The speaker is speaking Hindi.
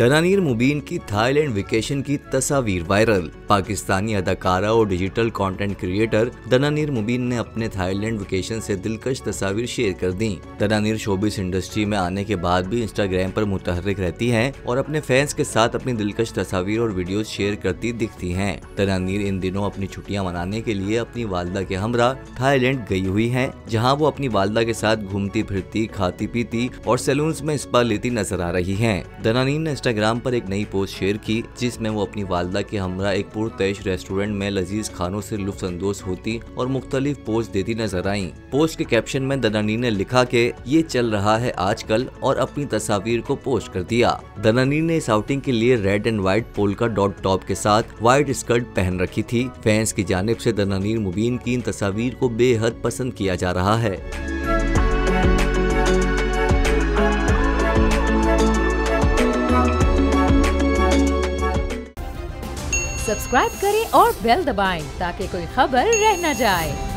दनानिर मुबीन की थाईलैंड वेकेशन की तस्वीर वायरल। पाकिस्तानी अदाकारा और डिजिटल कंटेंट क्रिएटर दनानिर मुबीन ने अपने थाईलैंड वेकेशन से दिलकश तस्वीर शेयर कर दी। दनानिर शोबिस इंडस्ट्री में आने के बाद भी इंस्टाग्राम पर मुतहर्रिक रहती हैं और अपने फैंस के साथ अपनी दिलकश तस्वीर और वीडियोस शेयर करती दिखती हैं। दनानिर इन दिनों अपनी छुट्टियां मनाने के लिए अपनी वालदा के हमरा थाईलैंड गई हुई हैं, जहां वो अपनी वालदा के साथ घूमती फिरती, खाती पीती और सैलून्स में स्पा लेती नजर आ रही हैं। दनानिर ने इंस्टाग्राम पर एक नई पोस्ट शेयर की, जिसमें वो अपनी वालदा के हमरा एक पुरतैश रेस्टोरेंट में लजीज खानों से लुत्फानंदोज होती और मुख्तलिफ पोस्ट देती नजर आई। पोस्ट के कैप्शन में दनानिर ने लिखा कि ये चल रहा है आजकल और अपनी तस्वीर को पोस्ट कर दिया। दनानिर ने इस आउटिंग के लिए red and white polka dot top के साथ व्हाइट स्कर्ट पहन रखी थी। फैंस की जानिब से दनानिर मुबीन की इन तस्वीर को बेहद पसंद किया जा रहा है। सब्सक्राइब करें और बेल दबाएं ताकि कोई खबर रह न जाए।